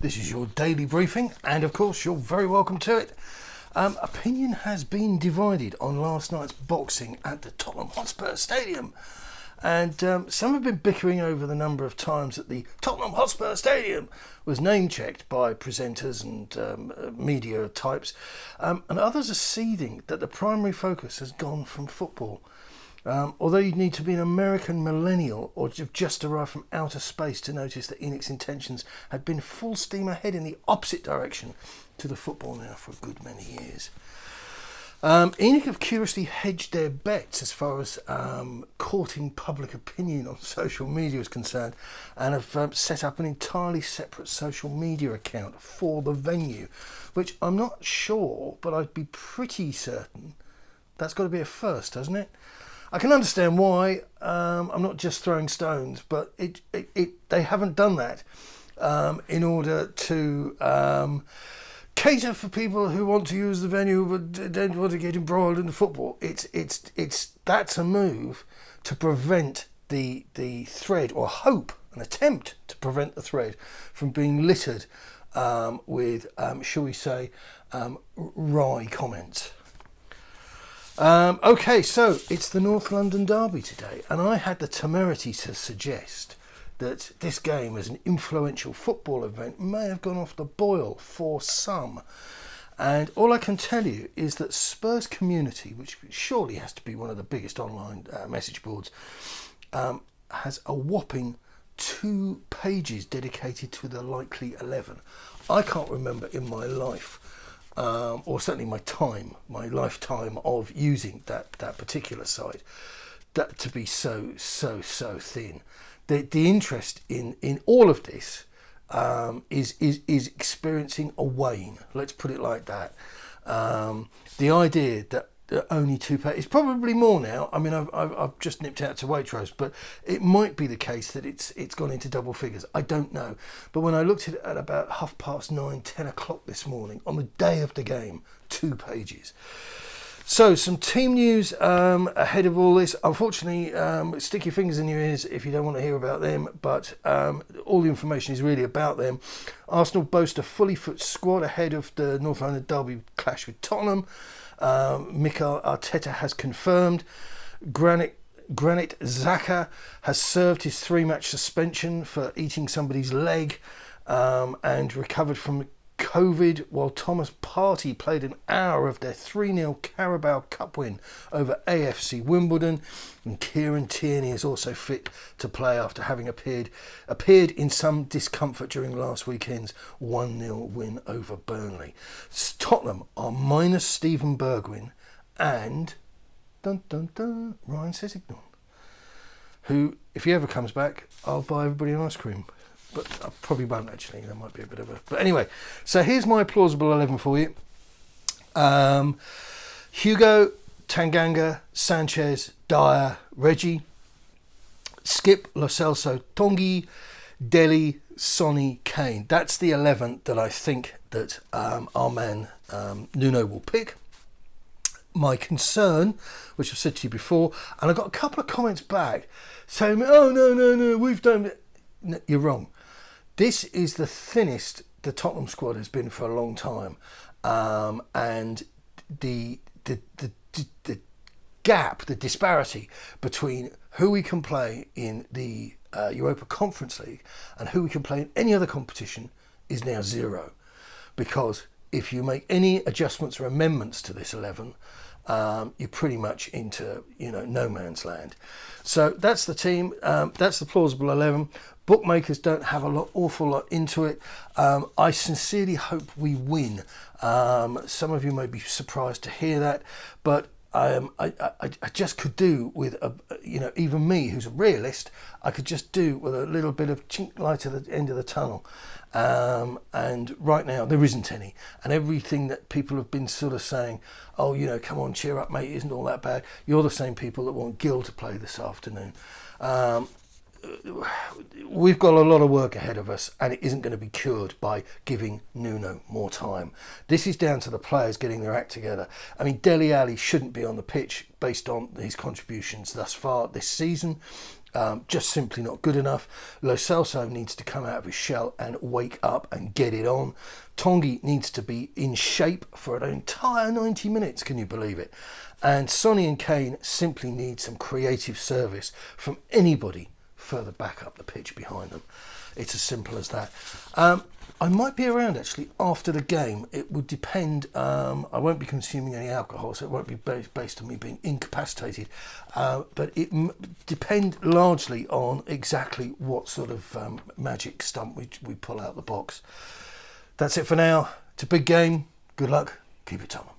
This is your daily briefing, and of course you're very welcome to it. Opinion has been divided on last night's boxing at the Tottenham HOTSPUR Stadium, and some have been bickering over the number of times that the Tottenham HOTSPUR Stadium was name-checked by presenters and media types, and others are seething that the primary focus has gone from football. Although you'd need to be an American millennial or have just arrived from outer space to notice that Enix's intentions had been full steam ahead in the opposite direction to the football now for a good many years. Enoch have curiously hedged their bets as far as courting public opinion on social media is concerned, and have set up an entirely separate social media account for the venue, which I'm not sure, but I'd be pretty certain that's got to be a first, hasn't it? I can understand why. I'm not just throwing stones, but they haven't done that in order to cater for people who want to use the venue but don't want to get embroiled in the football. That's a move to prevent the thread, or hope, an attempt to prevent the thread from being littered with, shall we say, wry comments. Okay, so it's the North London derby today, and I had the temerity to suggest that this game as an influential football event may have gone off the boil for some. And all I can tell you is that Spurs Community, which surely has to be one of the biggest online message boards, has a whopping 2 pages dedicated to the likely 11. I can't remember in my life, or certainly my lifetime of using that particular site, that to be so thin. The interest in all of this is experiencing a wane. Let's put it like that. The idea that only 2 pages, it's probably more now. I mean, I've just nipped out to Waitrose, but it might be the case that it's gone into double figures. I don't know. But when I looked at it at about 9:30, 10 o'clock this morning, on the day of the game, 2 pages. So, some team news ahead of all this. Unfortunately, stick your fingers in your ears if you don't want to hear about them, but all the information is really about them. Arsenal boast a fully fit squad ahead of the North London derby clash with Tottenham. Mikel Arteta has confirmed. Granit Xhaka has served his 3-match suspension for eating somebody's leg and recovered from COVID, while Thomas Partey played an hour of their 3-0 Carabao Cup win over AFC Wimbledon, and Kieran Tierney is also fit to play after having appeared in some discomfort during last weekend's 1-0 win over Burnley. Tottenham are minus Steven Bergwijn and Ryan Sessegnon, who, if he ever comes back, I'll buy everybody an ice cream. But I probably won't, actually. There might be a bit of a... But anyway, so here's my plausible 11 for you. Hugo, Tanganga, Sanchez, Dyer, Reggie, Skip, Lo Celso, Tongi, Dele, Sonny, Kane. That's the 11 that I think that our man Nuno will pick. My concern, which I've said to you before, and I got a couple of comments back saying, oh, no, we've done it. No, you're wrong. This is the thinnest the Tottenham squad has been for a long time, and the gap, the disparity between who we can play in the Europa Conference League and who we can play in any other competition is now 0. Because if you make any adjustments or amendments to this 11, you're pretty much into no man's land. So that's the team. That's the plausible 11. Bookmakers don't have awful lot into it. I sincerely hope we win. Some of you may be surprised to hear that, but I just could do with even me, who's a realist, I could just do with a little bit of chink light at the end of the tunnel. And right now there isn't any, and everything that people have been sort of saying, oh, come on, cheer up, mate, isn't all that bad. You're the same people that want Gil to play this afternoon. We've got a lot of work ahead of us, and it isn't going to be cured by giving Nuno more time. This is down to the players getting their act together. I mean, Dele Alli shouldn't be on the pitch based on his contributions thus far this season. Just simply not good enough. Lo Celso needs to come out of his shell and wake up and get it on. Tongi needs to be in shape for an entire 90 minutes, can you believe it? And Sonny and Kane simply need some creative service from anybody further back up the pitch behind them. It's as simple as that. I might be around actually after the game. It would depend. I won't be consuming any alcohol, so it won't be based on me being incapacitated. But it depend largely on exactly what sort of magic stunt we pull out the box. That's it for now. It's a big game. Good luck. Keep it Tottenham.